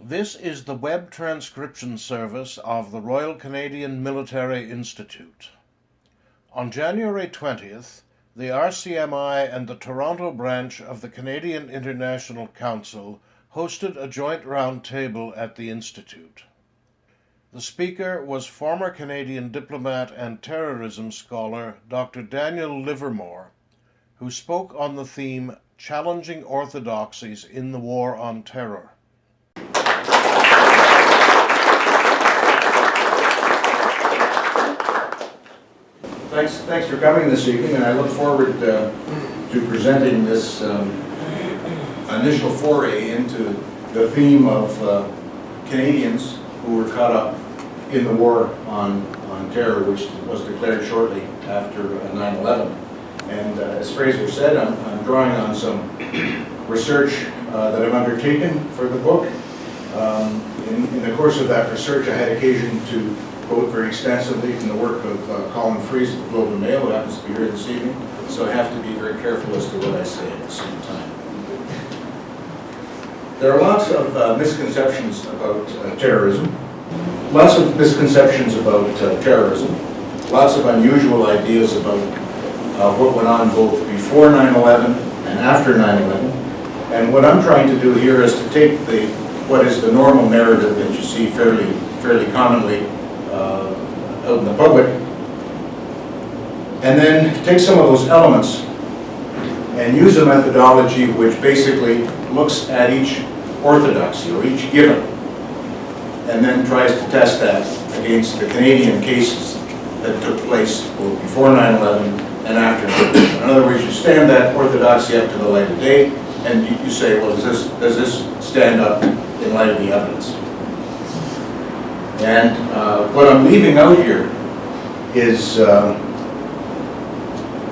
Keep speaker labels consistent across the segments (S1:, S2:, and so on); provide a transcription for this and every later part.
S1: This is the web transcription service of the Royal Canadian Military Institute. On January 20th, the RCMI and the Toronto branch of the Canadian International Council hosted a joint roundtable at the Institute. The speaker was former Canadian diplomat and terrorism scholar Dr. Daniel Livermore, who spoke on the theme Challenging Orthodoxies in the War on Terror.
S2: Thanks for coming this evening, and I look forward to presenting this initial foray into the theme of Canadians who were caught up in the war on terror, which was declared shortly after 9/11. And as Fraser said, I'm drawing on some research that I've undertaken for the book. In the course of that research, I had occasion to quote very extensively from the work of Colin Freese of the Globe and Mail, who happens to be here this evening, so I have to be very careful as to what I say at the same time. There are lots of misconceptions about terrorism, lots of misconceptions about terrorism, lots of unusual ideas about what went on both before 9/11 and after 9/11, and what I'm trying to do here is to take what is the normal narrative that you see fairly commonly out in the public, and then take some of those elements and use a methodology which basically looks at each orthodoxy or each given, and then tries to test that against the Canadian cases that took place both before 9/11 and after 9/11. In other words, you stand that orthodoxy up to the light of day, and you say, well, does this stand up in light of the evidence? And what I'm leaving out here is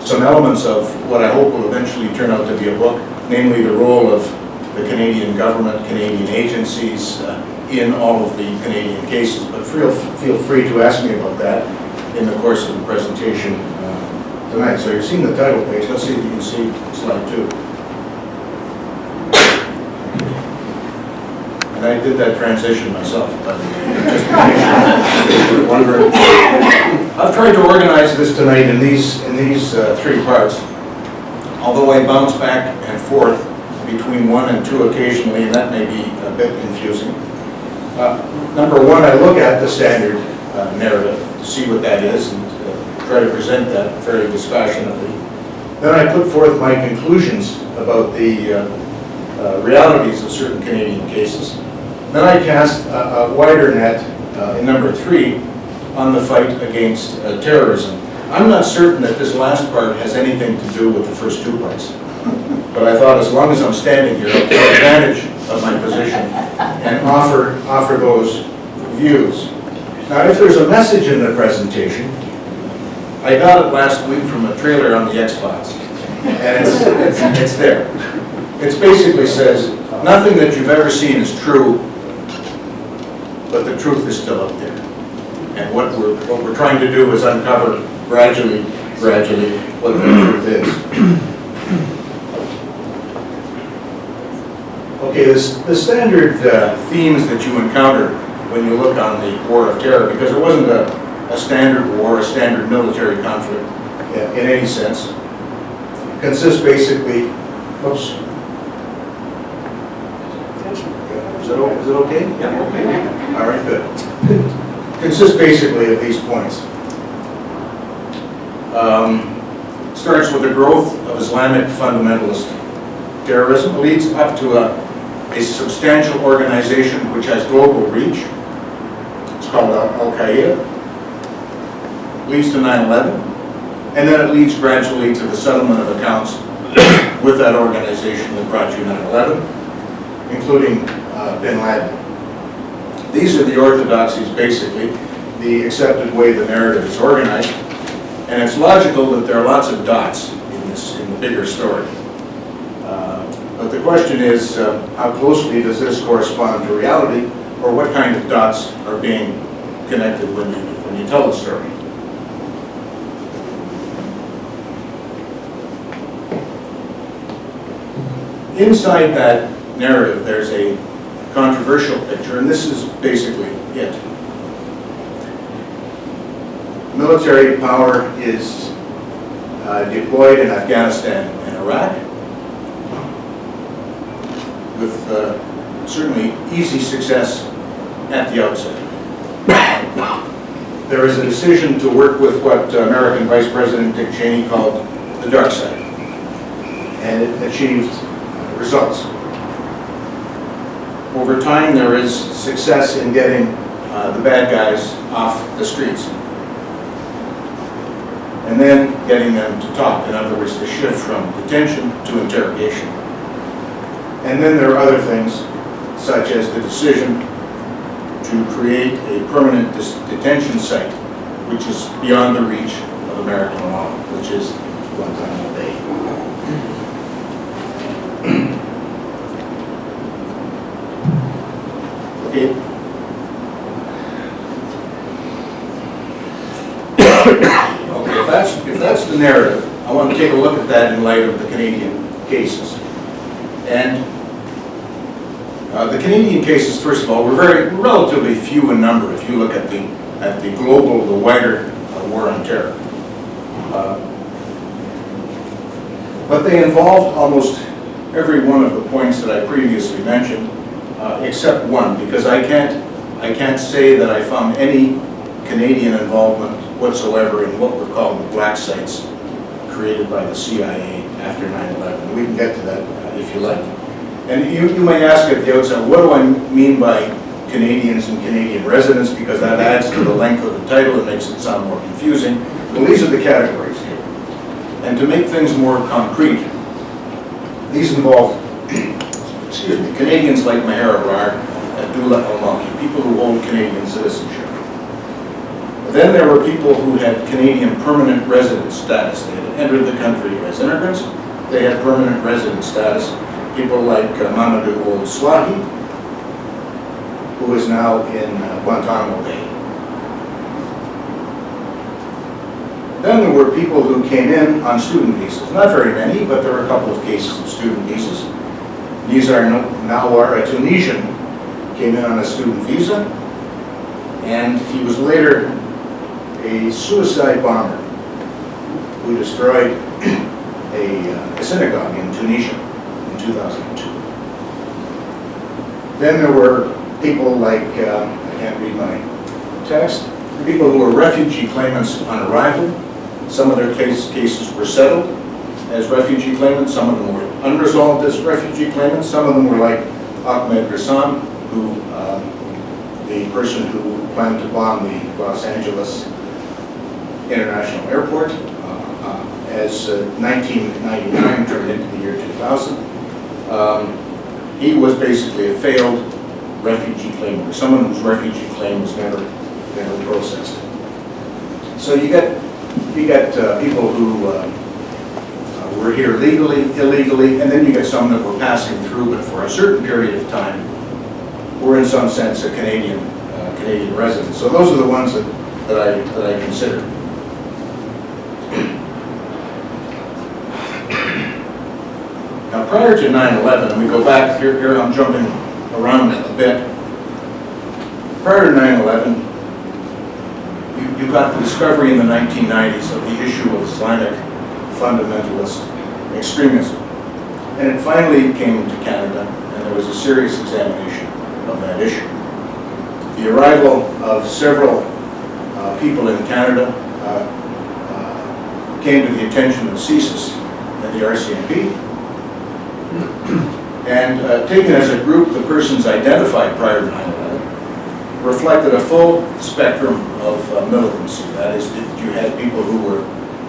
S2: some elements of what I hope will eventually turn out to be a book, namely the role of the Canadian government, Canadian agencies in all of the Canadian cases. But feel free to ask me about that in the course of the presentation tonight. So you've seen the title page. Let's see if you can see slide 2. And I did that transition myself, but just to make sure you're wondering. I've tried to organize this tonight in these 3 parts, although I bounce back and forth between 1 and 2 occasionally, and that may be a bit confusing. Number 1, I look at the standard narrative to see what that is and try to present that fairly dispassionately. Then I put forth my conclusions about the realities of certain Canadian cases. Then I cast a wider net in number 3 on the fight against terrorism. I'm not certain that this last part has anything to do with the first 2 parts, but I thought as long as I'm standing here, I'll take advantage of my position and offer those views. Now, if there's a message in the presentation, I got it last week from a trailer on the X-Files, and it's there. It basically says, nothing that you've ever seen is true, but the truth is still out there. And what we're trying to do is uncover gradually what the truth is. Okay, the standard themes that you encounter when you look on the War of Terror, because it wasn't a standard war, a standard military conflict in any sense, consists basically, oops. Is it okay? Yeah, okay. All right, good. Consists basically of these points. Starts with the growth of Islamic fundamentalist terrorism, leads up to a substantial organization which has global reach. It's called Al-Qaeda. Leads to 9/11, and then it leads gradually to the settlement of accounts with that organization that brought you 9/11, including bin Laden. These are the orthodoxies, basically, the accepted way the narrative is organized, and it's logical that there are lots of dots in the bigger story. But the question is, how closely does this correspond to reality, or what kind of dots are being connected when you tell the story? Inside that narrative, there's a controversial picture, and this is basically it. Military power is deployed in Afghanistan and Iraq with certainly easy success at the outset. There is a decision to work with what American Vice President Dick Cheney called the dark side, and it achieved results. Over time, there is success in getting the bad guys off the streets, and then getting them to talk. In other words, the shift from detention to interrogation. And then there are other things, such as the decision to create a permanent detention site, which is beyond the reach of American law, which is Guantanamo Bay. Okay. Okay, if that's the narrative, I want to take a look at that in light of the Canadian cases. And the Canadian cases, first of all, were relatively few in number if you look at the global, the wider war on terror. But they involved almost every one of the points that I previously mentioned, except one, because I can't say that I found any Canadian involvement whatsoever in what were called the black sites created by the CIA after 9/11. We can get to that if you like. And you may ask at the outset, what do I mean by Canadians and Canadian residents, because that adds to the length of the title and makes it sound more confusing. Well, these are the categories here. And to make things more concrete, these involve excuse me, Canadians like Maher Arar and Abdullah al-Malki, people who hold Canadian citizenship. Then there were people who had Canadian permanent resident status. They had entered the country as immigrants. They had permanent resident status. People like Mamadou Ould Slahi, who is now in Guantanamo Bay. Then there were people who came in on student visas. Not very many, but there were a couple of cases of student visas. Nizar Nawar, a Tunisian, came in on a student visa, and he was later a suicide bomber who destroyed a synagogue in Tunisia in 2002. Then there were people like, I can't read my text, people who were refugee claimants on arrival. Some of their cases were settled as refugee claimants, some of them were unresolved as refugee claimants, some of them were like Ahmed Rassam, who, the person who planned to bomb the Los Angeles International Airport as 1999 turned into the year 2000. He was basically a failed refugee claimant, or someone whose refugee claim was never processed. So you get people who were here legally, illegally, and then you get some that were passing through, but for a certain period of time were in some sense a Canadian resident. So those are the ones that I consider. Now, prior to 9/11, we go back here. I'm jumping around a bit. Prior to 9/11, you got the discovery in the 1990s of the issue of Islamic fundamentalist extremism, and it finally came to Canada, and there was a serious examination of that issue. The arrival of several people in Canada came to the attention of CSIS and the RCMP. And taken as a group, the persons identified prior to 9/11 reflected a full spectrum of militancy. That is, you had people who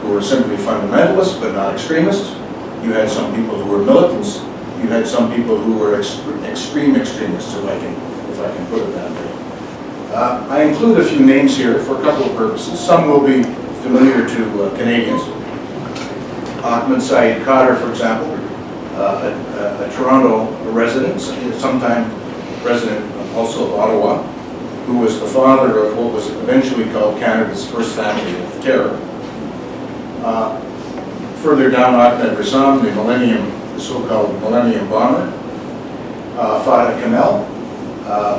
S2: were simply fundamentalists but not extremists. You had some people who were militants. You had some people who were extreme extremists, if I can put it that way. I include a few names here for a couple of purposes. Some will be familiar to Canadians. Ahmed Saeed Khader, for example, a Toronto resident, sometime resident also of Ottawa, who was the father of what was eventually called Canada's first family of terror. Further down, Ahmed Rassam, the so-called Millennium Bomber. Fahd Kamel,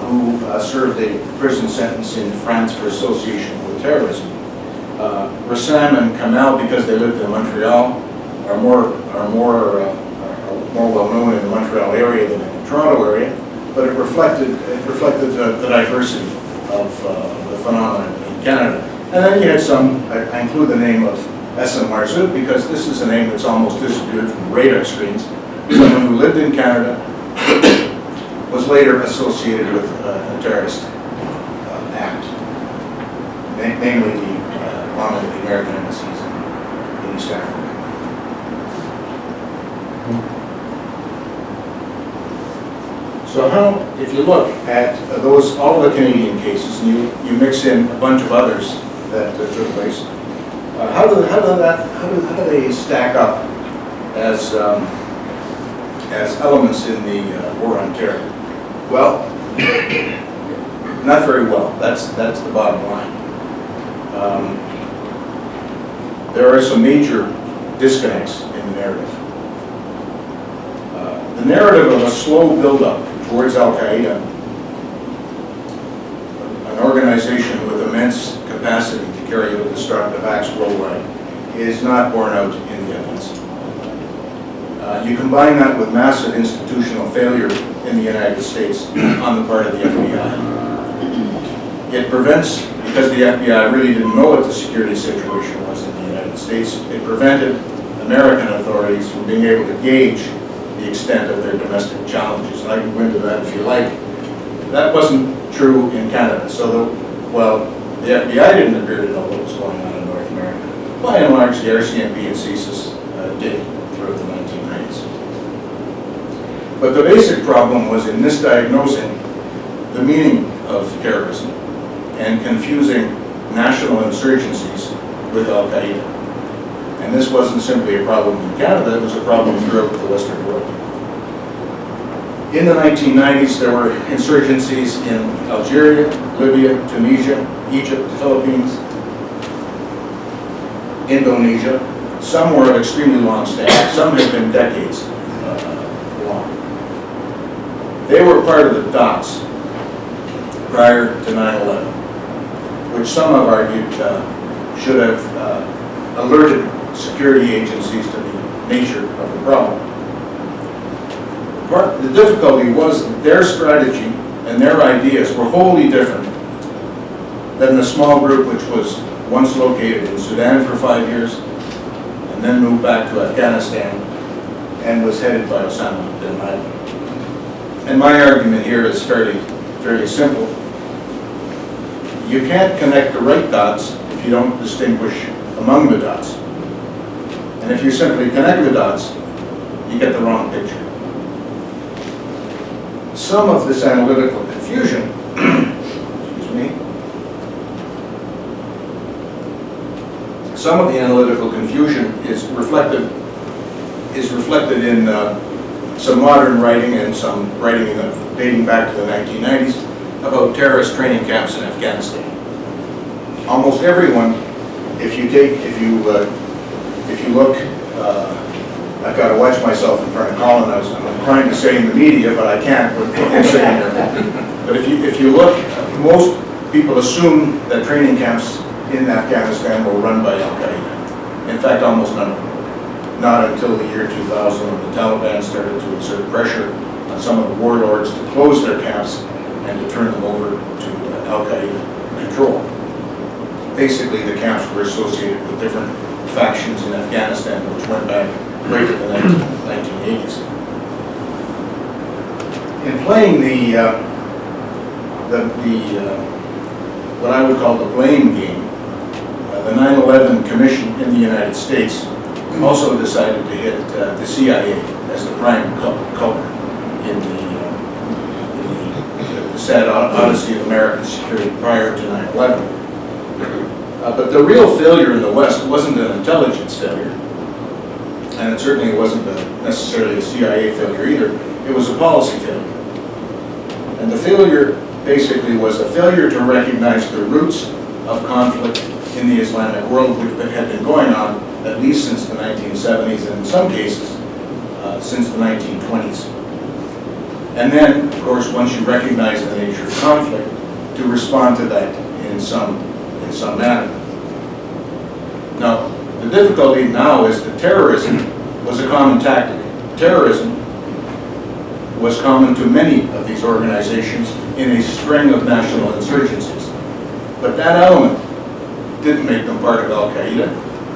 S2: who served a prison sentence in France for association with terrorism. Rassam and Kamel, because they lived in Montreal, are more well known in the Montreal area than in the Toronto area, but it reflected the diversity of the phenomenon in Canada. And then you had some, I include the name of S.M. Marzouk because this is a name that's almost disappeared from the radar screens. Someone who lived in Canada, was later associated with a terrorist act, namely the bombing of the American embassies in East Africa. So how, if you look at all the Canadian cases, and you mix in a bunch of others that took place, how do they stack up as elements in the war on terror? Well, not very well. That's the bottom line. There are some major disconnects in the narrative. The narrative of a slow buildup towards Al-Qaeda, an organization with immense capacity to carry out destructive acts worldwide, is not borne out in the evidence. You combine that with massive institutional failure in the United States on the part of the FBI. It prevents, because the FBI really didn't know what the security situation was in the United States, it prevented American authorities from being able to gauge the extent of their domestic challenges. And I can go into that if you like. That wasn't true in Canada. So, the FBI didn't appear to know what was going on in North America. By and large, the RCMP and CSIS did throughout the 1990s. But the basic problem was in misdiagnosing the meaning of terrorism and confusing national insurgencies with Al-Qaeda. And this wasn't simply a problem in Canada, it was a problem throughout the Western world. In the 1990s, there were insurgencies in Algeria, Libya, Tunisia, Egypt, the Philippines, Indonesia. Some were of extremely long standing, some had been decades long. They were part of the dots prior to 9/11, which some have argued should have alerted security agencies to the nature of the problem. The difficulty was that their strategy and their ideas were wholly different than the small group which was once located in Sudan for 5 years and then moved back to Afghanistan and was headed by Osama bin Laden. And my argument here is fairly simple. You can't connect the right dots if you don't distinguish among the dots. And if you simply connect the dots, you get the wrong picture. Some of this analytical confusion, excuse me, some of the analytical confusion is reflected in some modern writing and some writing dating back to the 1990s about terrorist training camps in Afghanistan. Almost everyone, if you look, I've got to watch myself in front of Colin. I'm trying to say in the media, but I can't. I'm sitting there. But if you look, most people assume that training camps in Afghanistan were run by Al-Qaeda. In fact, almost none of them were. Not until the year 2000 when the Taliban started to exert pressure on some of the warlords to close their camps and to turn them over to Al-Qaeda control. Basically, the camps were associated with different factions in Afghanistan, which went back right to the 1980s. In playing what I would call the blame game, the 9/11 Commission in the United States also decided to hit the CIA as the prime culprit in the sad odyssey of American security prior to 9/11. But the real failure in the West wasn't an intelligence failure, and it certainly wasn't necessarily a CIA failure either. It was a policy failure. And the failure basically was a failure to recognize the roots of conflict in the Islamic world, which had been going on at least since the 1970s, and in some cases, since the 1920s. And then, of course, once you recognize the nature of conflict, to respond to that in some manner. Now, the difficulty now is that terrorism was a common tactic. Terrorism was common to many of these organizations in a string of national insurgencies. But that element didn't make them part of Al-Qaeda,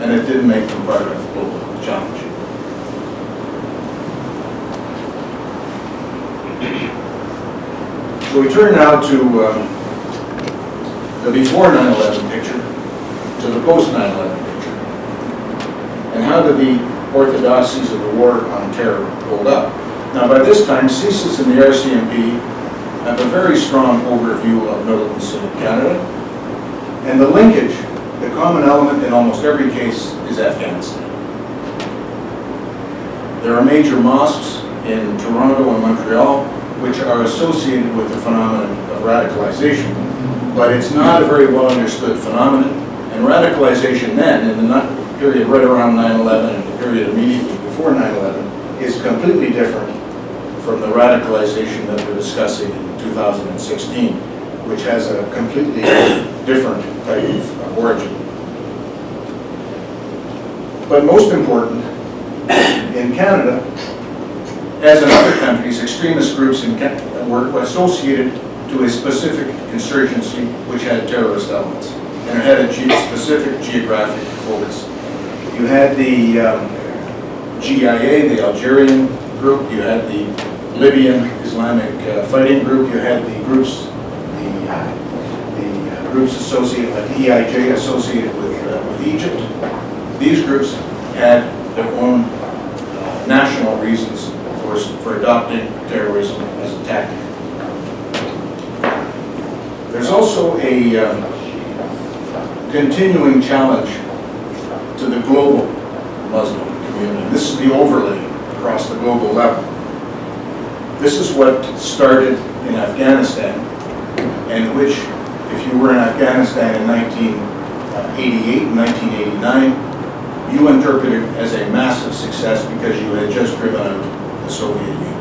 S2: and it didn't make them part of the global challenge. So we turn now to the before 9/11 picture, to the post 9/11 picture. And how did the orthodoxies of the war on terror hold up? Now, by this time, CSIS and the RCMP have a very strong overview of militancy in Canada, and the linkage, the common element in almost every case, is Afghanistan. There are major mosques in Toronto and Montreal which are associated with the phenomenon of radicalization, but it's not a very well understood phenomenon, and radicalization then, in the period right around 9/11 and the period immediately before 9/11, is completely different from the radicalization that we're discussing in 2016, which has a completely different type of origin. But most important, in Canada, as in other countries, extremist groups in Canada were associated to a specific insurgency which had terrorist elements, and it had a specific geographic focus. You had the GIA, the Algerian group, you had the Libyan Islamic fighting group, you had the groups, the groups associated, like the EIJ associated with Egypt. These groups had their own national reasons for adopting terrorism as a tactic. There's also a continuing challenge to the global Muslim community. This is the overlay across the global level. This is what started in Afghanistan, and which, if you were in Afghanistan in 1988 and 1989, you interpreted as a massive success because you had just driven out the Soviet Union.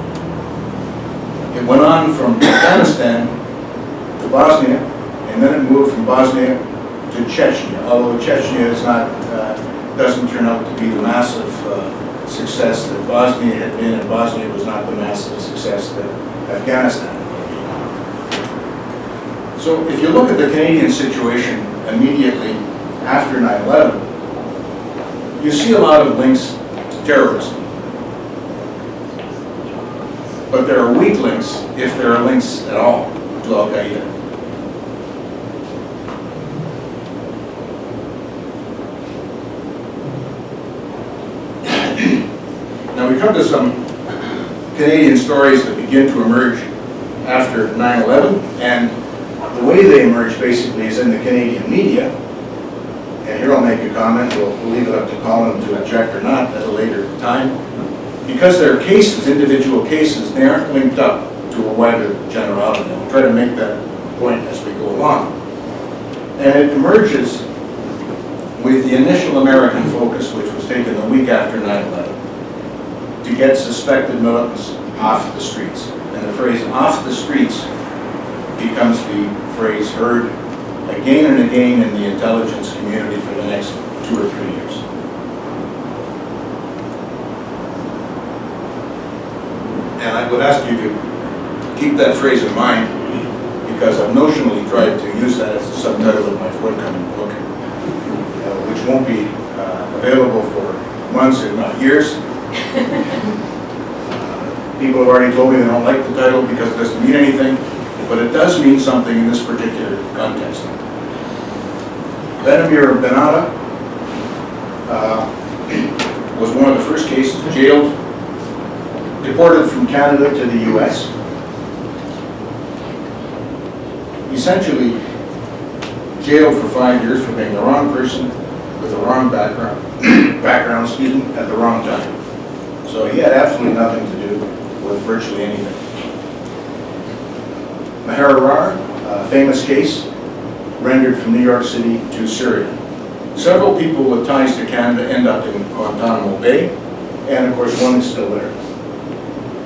S2: It went on from Afghanistan to Bosnia, and then it moved from Bosnia to Chechnya, although Chechnya is not, doesn't turn out to be the massive success that Bosnia had been, and Bosnia was not the massive success that Afghanistan had been. So if you look at the Canadian situation immediately after 9/11, you see a lot of links to terrorism. But there are weak links, if there are links at all, to Al-Qaeda. Now we come to some Canadian stories that begin to emerge after 9/11, and the way they emerge basically is in the Canadian media. And here I'll make a comment, we'll leave it up to Colin to object or not at a later time. Because they're cases, individual cases, they aren't linked up to a wider generality. I'll try to make that point as we go along. And it emerges with the initial American focus, which was taken the week after 9/11, to get suspected militants off the streets. And the phrase "off the streets" becomes the phrase heard again and again in the intelligence community for the next 2 or 3 years. And I would ask you to keep that phrase in mind, because I've notionally tried to use that as the subtitle of my forthcoming book, which won't be available for months, if not years. People have already told me they don't like the title because it doesn't mean anything, but it does mean something in this particular context. Benamir Benada was one of the first cases jailed, deported from Canada to the US. Essentially jailed for 5 years for being the wrong person with the wrong background, at the wrong time. So he had absolutely nothing to do with virtually anything. Maher Arar, a famous case, rendered from New York City to Syria. Several people with ties to Canada end up in Guantanamo Bay, and of course one is still there.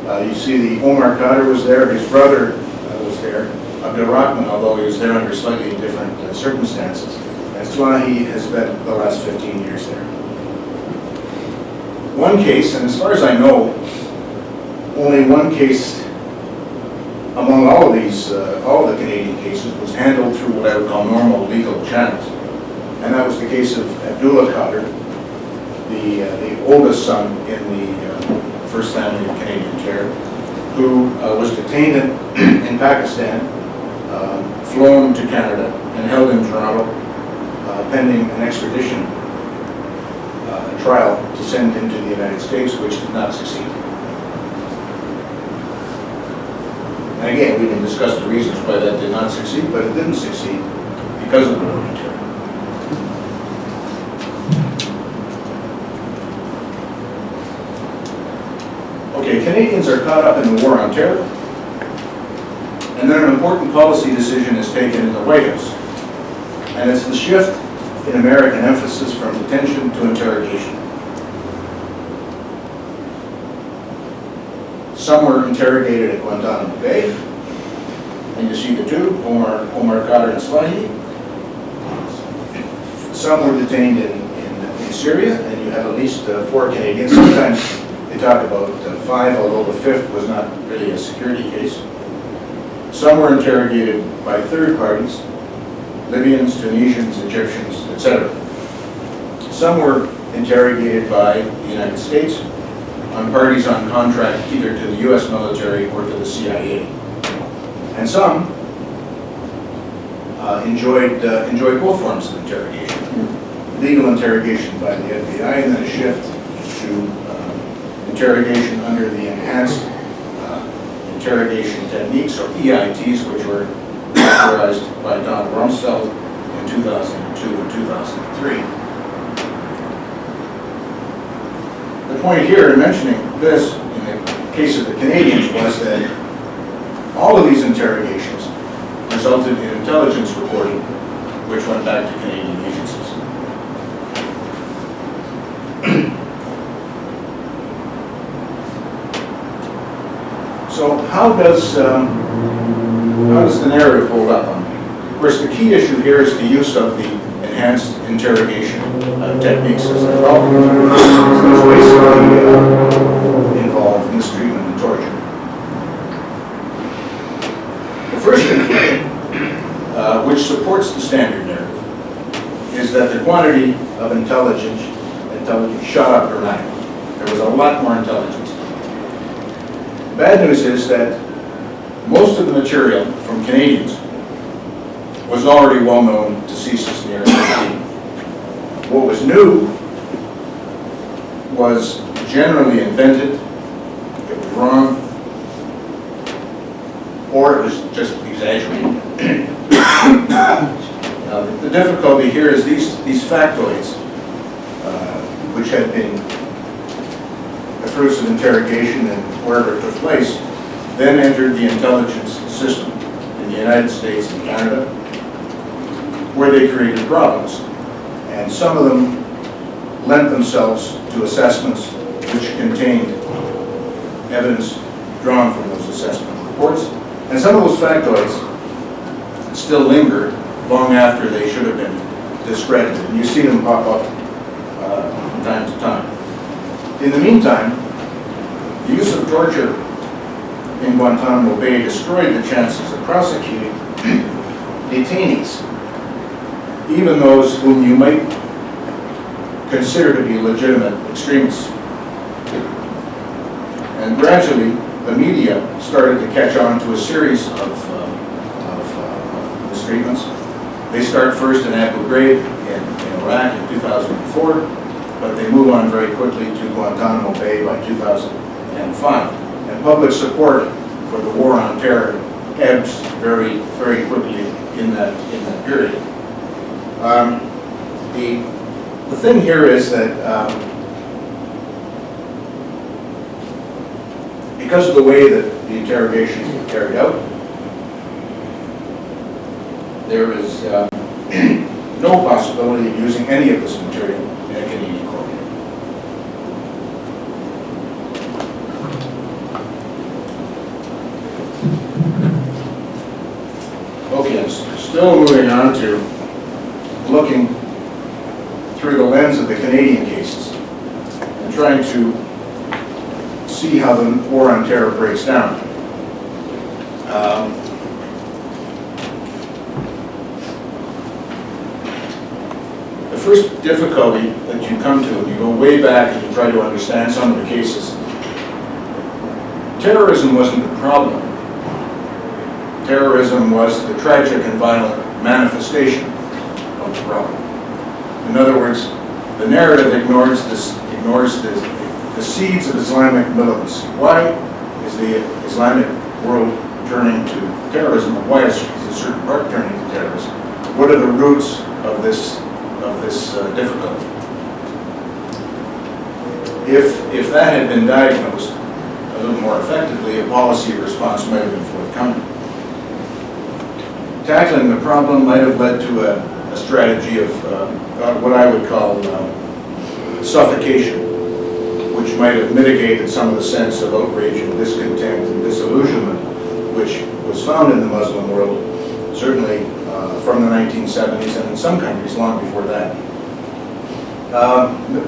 S2: You see the Omar Khadr was there, his brother was there, Abdul Rahman, although he was there under slightly different circumstances. And Swahi has spent the last 15 years there. One case, and as far as I know, only one case among all of these, all of the Canadian cases was handled through what I would call normal legal channels. And that was the case of Abdullah Khadr, the oldest son in the first family of Canadian terror, who was detained in Pakistan, flown to Canada, and held in Toronto pending an extradition trial to send him to the United States, which did not succeed. And again, we can discuss the reasons why that did not succeed, but it didn't succeed because of the war on terror. Okay, Canadians are caught up in the war on terror, and then an important policy decision is taken in the White House, and it's the shift in American emphasis from detention to interrogation. Some were interrogated at Guantanamo Bay, and you see the two, Omar Khadr and Swahi. Some were detained in Syria, and you have at least 4 Canadians. Sometimes they talk about 5, although the 5th was not really a security case. Some were interrogated by third parties, Libyans, Tunisians, Egyptians, etc. Some were interrogated by the United States on parties on contract either to the U.S. military or to the CIA. And some enjoyed both forms of interrogation. Legal interrogation by the FBI, and then a shift to interrogation under the enhanced interrogation techniques, or EITs, which were authorized by Don Rumsfeld in 2002 and 2003. The point here in mentioning this, in the case of the Canadians, was that all of these interrogations resulted in intelligence reporting, which went back to Canadian agencies. So how does the narrative hold up? Of course, the key issue here is the use of the enhanced interrogation techniques, as they're called. It's basically involved mistreatment and torture. The first thing, which supports the standard narrative, is that the quantity of intelligence shot up dramatically. There was a lot more intelligence. Bad news is that most of the material from Canadians was already well known to CSIS and the RCMI. What was new was generally invented, it was wrong, or it was just exaggerated. Now, the difficulty here is these factoids, which had been the fruits of interrogation and wherever it took place, then entered the intelligence system in the United States and Canada, where they created problems. And some of them lent themselves to assessments which contained evidence drawn from those assessment reports. And some of those factoids still linger long after they should have been discredited. And you see them pop up from time to time. In the meantime, the use of torture in Guantanamo Bay destroyed the chances of prosecuting detainees, even those whom you might consider to be legitimate extremists. And gradually, the media started to catch on to a series of mistreatments. They start first in Abu Ghraib in Iraq in 2004, but they move on very quickly to Guantanamo Bay by 2005. And public support for the war on terror ebbs very, very quickly in that period. The thing here is that because of the way that the interrogations were carried out, there is no possibility of using any of this material in a Canadian court. Okay, still moving on to looking through the lens of the Canadian cases and trying to see how the War on Terror breaks down. The first difficulty that you come to when you go way back and you try to understand some of the cases, terrorism wasn't the problem. Terrorism was the tragic and violent manifestation of the problem. In other words, the narrative ignores the seeds of Islamic militancy. Why is the Islamic world turning to terrorism, and why is a certain part turning to terrorism? What are the roots of this difficulty? If that had been diagnosed a little more effectively, a policy response might have been forthcoming. Tackling the problem might have led to a strategy of what I would call suffocation, which might have mitigated some of the sense of outrage and discontent and disillusionment which was found in the Muslim world, certainly from the 1970s and in some countries long before that.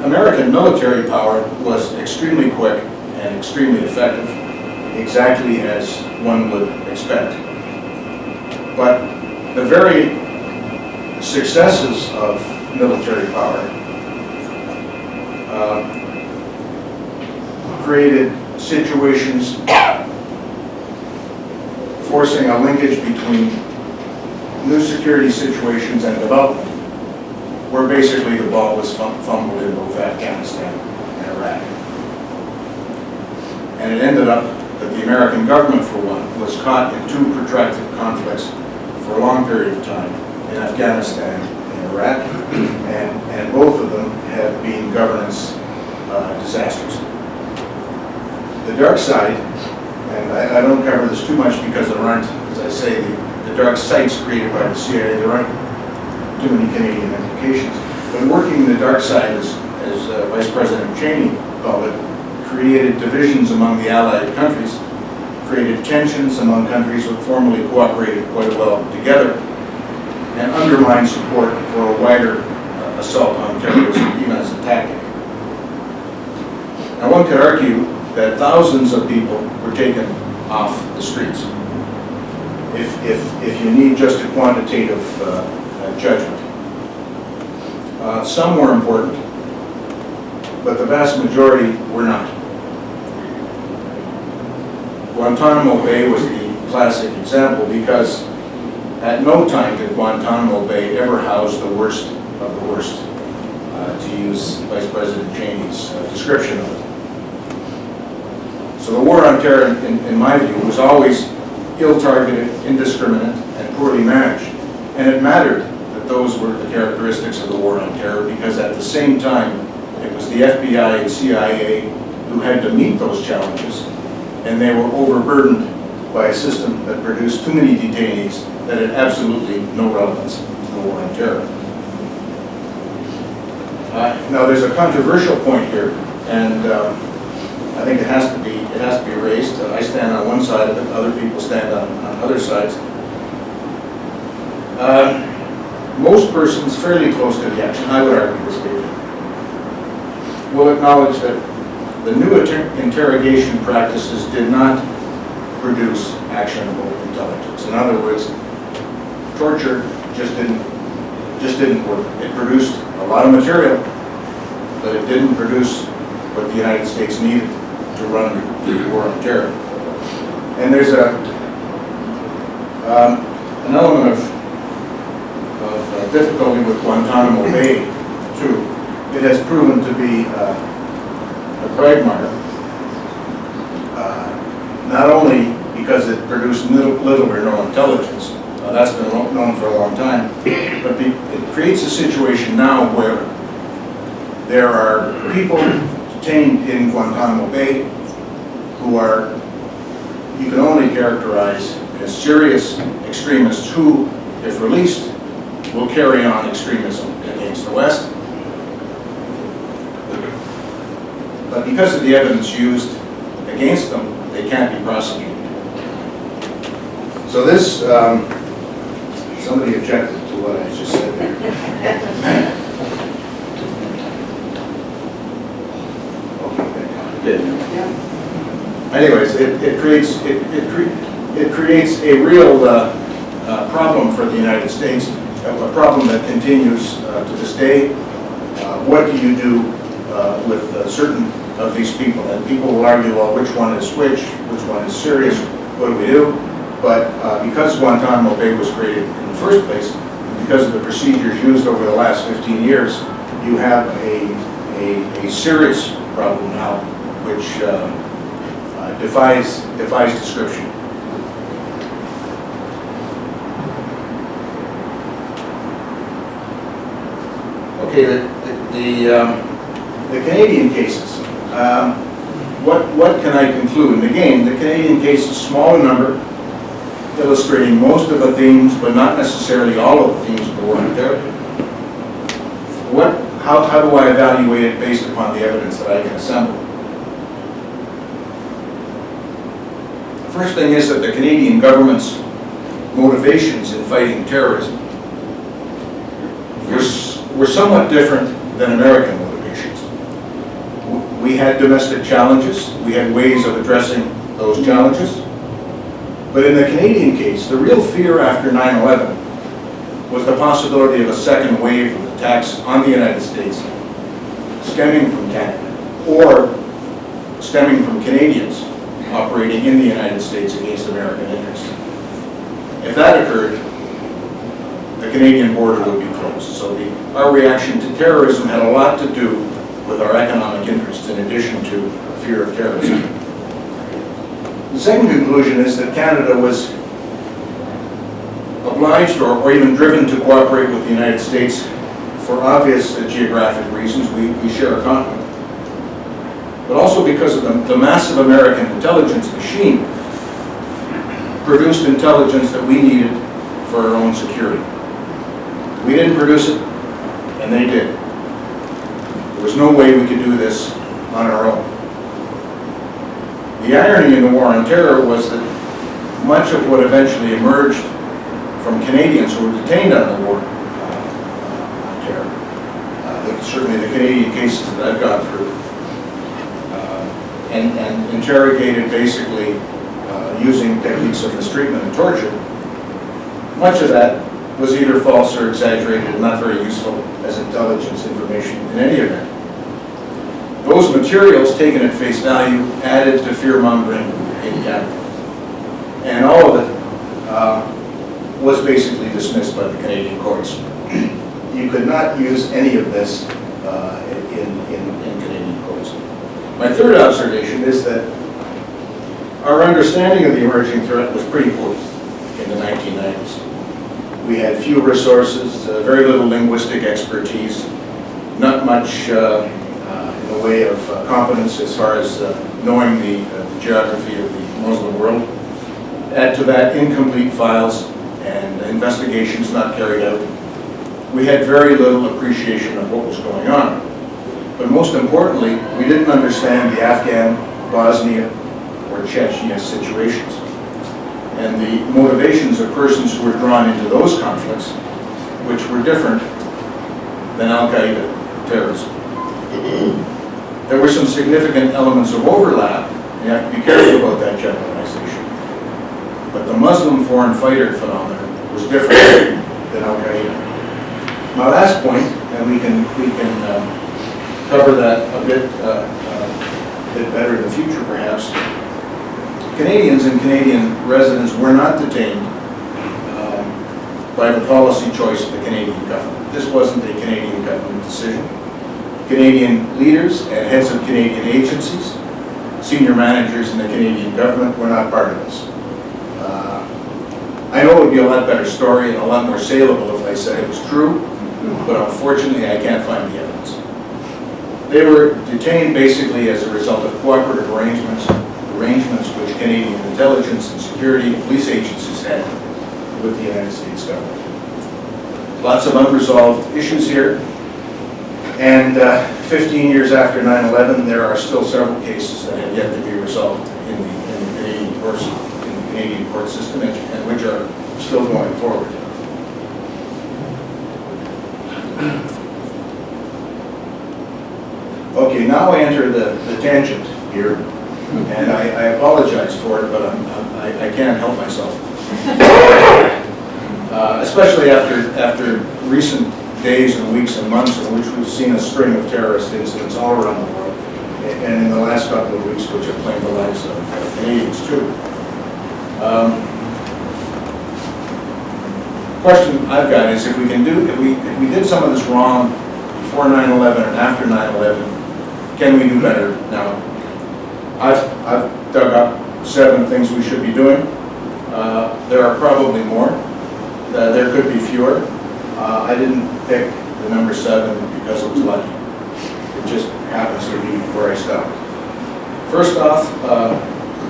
S2: American military power was extremely quick and extremely effective, exactly as one would expect. But the very successes of military power created situations forcing a linkage between new security situations and development, where basically the ball was fumbled in both Afghanistan and Iraq. And it ended up that the American government, for one, was caught in two protracted conflicts for a long period of time in Afghanistan and Iraq, and both of them have been governance disasters. The dark side, and I don't cover this too much because there aren't, as I say, the dark sites created by the CIA, there aren't too many Canadian implications. But working the dark side, as Vice President Cheney called it, created divisions among the Allied countries, created tensions among countries that formerly cooperated quite well together, and undermined support for a wider assault on terrorism, even as a tactic. Now, one could argue that thousands of people were taken off the streets, if you need just a quantitative judgment. Some were important, but the vast majority were not. Guantanamo Bay was the classic example because at no time did Guantanamo Bay ever house the worst of the worst, to use Vice President Cheney's description of it. So the war on terror, in my view, was always ill-targeted, indiscriminate, and poorly managed. And it mattered that those were the characteristics of the war on terror because at the same time, it was the FBI and CIA who had to meet those challenges, and they were overburdened by a system that produced too many detainees that had absolutely no relevance to the war on terror. Now there's a controversial point here, and I think it has to be raised. I stand on one side of it, other people stand on other sides. Most persons fairly close to the action, I would argue this way, will acknowledge that the new interrogation practices did not produce actionable intelligence. In other words, torture just didn't work. It produced a lot of material, but it didn't produce what the United States needed to run the war on terror. And there's an element of difficulty with Guantanamo Bay, too. It has proven to be a quagmire, not only because it produced little or no intelligence, that's been known for a long time, but it creates a situation now where there are people detained in Guantanamo Bay who are, you can only characterize as serious extremists who, if released, will carry on extremism against the West. But because of the evidence used against them, they can't be prosecuted. So this Somebody objected to what I just said there. Okay, anyways, it creates a real problem for the United States, a problem that continues to this day. What do you do with certain of these people? And people will argue, well, which one is which one is serious, what do we do? But because Guantanamo Bay was created in the first place, because of the procedures used over the last 15 years, you have a serious problem now, which defies description. Okay, the Canadian cases. What can I conclude? And again, the Canadian case is small in number, illustrating most of the themes, but not necessarily all of the themes of the war on terror. How do I evaluate it based upon the evidence that I can assemble? The first thing is that the Canadian government's motivations in fighting terrorism were somewhat different than American motivations. We had domestic challenges. We had ways of addressing those challenges. But in the Canadian case, the real fear after 9/11 was the possibility of a second wave of attacks on the United States stemming from Canada or stemming from Canadians operating in the United States against American interests. If that occurred, the Canadian border would be closed. So our reaction to terrorism had a lot to do with our economic interests in addition to fear of terrorism. The second conclusion is that Canada was obliged or even driven to cooperate with the United States for obvious geographic reasons. We share a continent. But also because of the massive American intelligence machine produced intelligence that we needed for our own security. We didn't produce it, and they did. There was no way we could do this on our own. The irony in the war on terror was that much of what eventually emerged from Canadians who were detained on the war on terror, certainly the Canadian cases that I've gone through, and interrogated basically using techniques of mistreatment and torture, much of that was either false or exaggerated and not very useful as intelligence information in any event. Those materials taken at face value added to fear-mongering in Canada. And all of it was basically dismissed by the Canadian courts. You could not use any of this in Canadian courts. My third observation is that our understanding of the emerging threat was pretty poor in the 1990s. We had few resources, very little linguistic expertise, not much in the way of competence as far as knowing the geography of the Muslim world. Add to that incomplete files and investigations not carried out. We had very little appreciation of what was going on. But most importantly, we didn't understand the Afghan, Bosnia, or Chechnya situations and the motivations of persons who were drawn into those conflicts, which were different than Al-Qaeda terrorism. There were some significant elements of overlap. You have to be careful about that generalization. But the Muslim foreign fighter phenomenon was different than Al-Qaeda. My last point, and we can cover that a bit better in the future perhaps. Canadians and Canadian residents were not detained by the policy choice of the Canadian government. This wasn't a Canadian government decision. Canadian leaders and heads of Canadian agencies, senior managers in the Canadian government were not part of this. I know it would be a lot better story and a lot more saleable if I said it was true, but unfortunately I can't find the evidence. They were detained basically as a result of cooperative arrangements which Canadian intelligence and security and police agencies had with the United States government. Lots of unresolved issues here. And 15 years after 9/11, there are still several cases that have yet to be resolved in the Canadian court system, and which are still going forward. Okay, now I enter the tangent here, and I apologize for it, but I can't help myself. Especially after recent days and weeks and months in which we've seen a string of terrorist incidents all around the world, and in the last couple of weeks which have claimed the lives of Canadians too. Question I've got is, if we did some of this wrong before 9/11 and after 9/11, can we do better now? I've dug up 7 things we should be doing. There are probably more. There could be fewer. I didn't pick the number 7 because it was lucky. It just happens to be where I stopped. First off,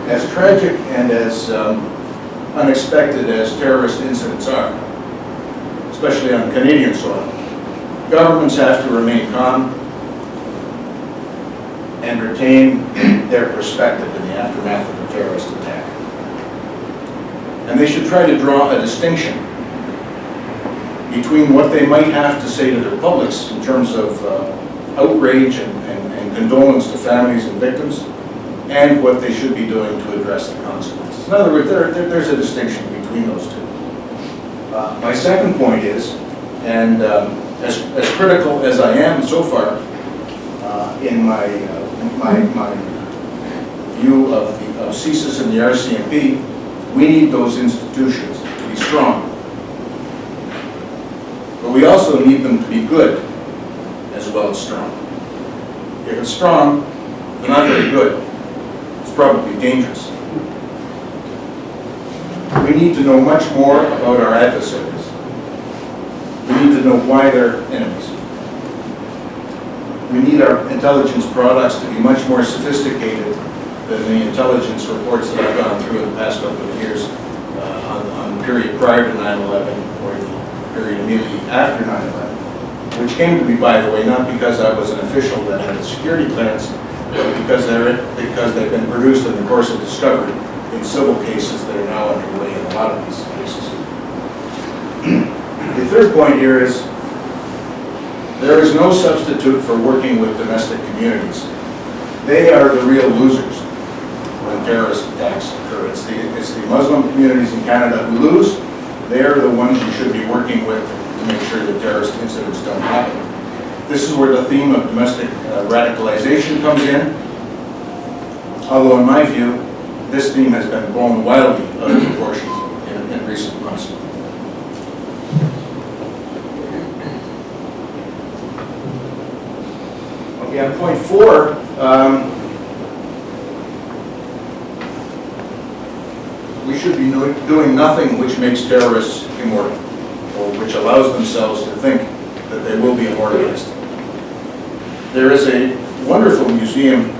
S2: as tragic and as unexpected as terrorist incidents are, especially on Canadian soil, governments have to remain calm and retain their perspective in the aftermath of a terrorist attack. And they should try to draw a distinction between what they might have to say to their publics in terms of outrage and condolence to families and victims, and what they should be doing to address the consequences. In other words, there's a distinction between those two. My second point is, and as critical as I am so far in my view of CSIS and the RCMP, we need those institutions to be strong. But we also need them to be good as well as strong. If it's strong, they're not very good. It's probably dangerous. We need to know much more about our adversaries. We need to know why they're enemies. We need our intelligence products to be much more sophisticated than the intelligence reports that I've gone through in the past couple of years on the period prior to 9/11 or the period immediately after 9/11, which came to me, by the way, not because I was an official that had a security clearance, but because they've been produced in the course of discovery in civil cases that are now underway in a lot of these cases. The third point here is, there is no substitute for working with domestic communities. They are the real losers when terrorist attacks occur. It's the Muslim communities in Canada who lose. They are the ones you should be working with to make sure that terrorist incidents don't happen. This is where the theme of domestic radicalization comes in, although in my view, this theme has been blown wildly out of proportion in recent months. Okay, on point 4, we should be doing nothing which makes terrorists immortal, or which allows themselves to think that they will be immortalized. There is a wonderful museum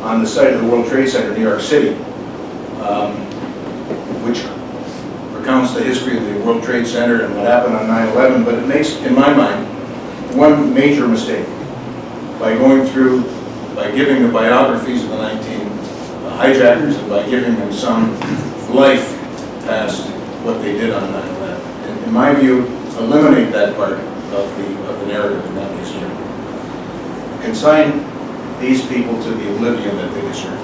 S2: on the site of the World Trade Center in New York City, which recounts the history of the World Trade Center and what happened on 9/11, but it makes, in my mind, one major mistake by giving the biographies of the 19 hijackers and by giving them some life past what they did on 9/11. And in my view, eliminate that part of the narrative in that museum. Consign these people to the oblivion that they deserve.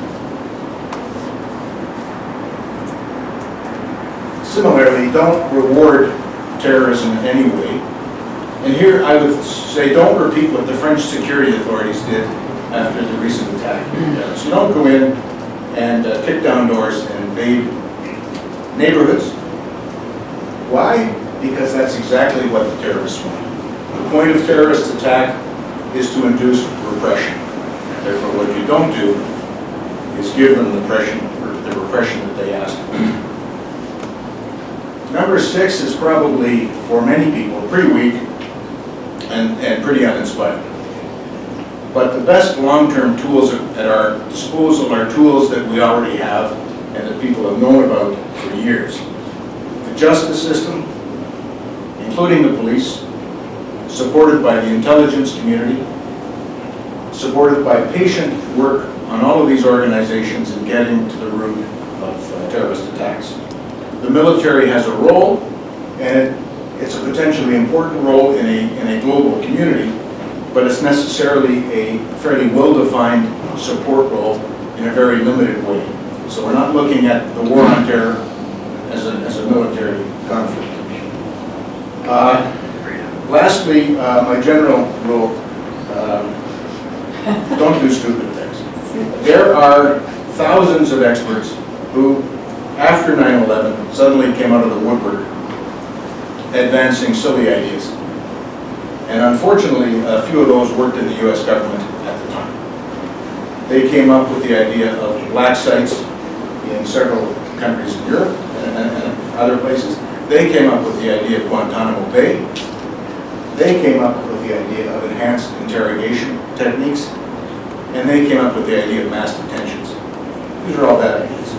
S2: Similarly, don't reward terrorism in any way. And here I would say, don't repeat what the French security authorities did after the recent attack. So you don't go in and kick down doors and invade neighborhoods. Why? Because that's exactly what the terrorists want. The point of terrorist attack is to induce repression. Therefore, what you don't do is give them the repression that they ask for. Number 6 is probably, for many people, pretty weak and pretty uninspired. But the best long-term tools at our disposal are tools that we already have and that people have known about for years. The justice system, including the police, supported by the intelligence community, supported by patient work on all of these organizations in getting to the root of terrorist attacks. The military has a role, and It's a potentially important role in a global community, but it's necessarily a fairly well-defined support role in a very limited way. So we're not looking at the war on terror as a military conflict. Lastly, my general rule, don't do stupid things. There are thousands of experts who, after 9/11, suddenly came out of the woodwork advancing silly ideas. And unfortunately, a few of those worked in the US government at the time. They came up with the idea of black sites in several countries in Europe and other places. They came up with the idea of Guantanamo Bay. They came up with the idea of enhanced interrogation techniques. And they came up with the idea of mass detentions. These are all bad ideas.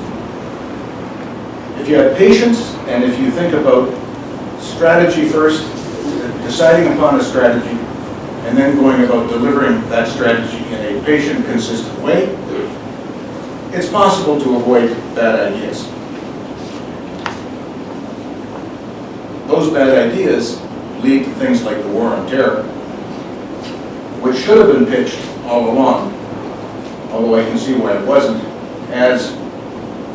S2: If you have patience, and if you think about strategy first, deciding upon a strategy, and then going about delivering that strategy in a patient, consistent way, it's possible to avoid bad ideas. Those bad ideas lead to things like the war on terror, which should have been pitched all along, although I can see why it wasn't, as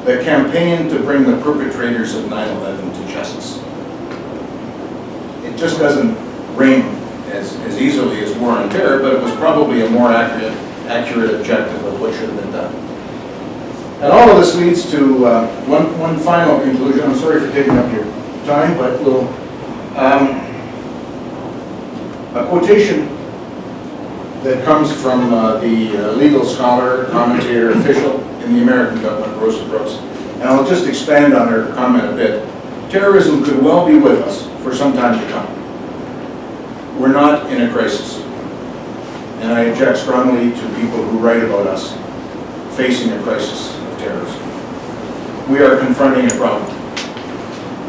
S2: the campaign to bring the perpetrators of 9/11 to justice. It just doesn't ring as easily as war on terror, but it was probably a more accurate objective of what should have been done. And all of this leads to one final conclusion. I'm sorry for taking up your time, but a quotation that comes from the legal scholar, commentator, official in the American government, Rosa Brooks. And I'll just expand on her comment a bit. Terrorism could well be with us for some time to come. We're not in a crisis. And I object strongly to people who write about us facing a crisis of terrorism. We are confronting a problem.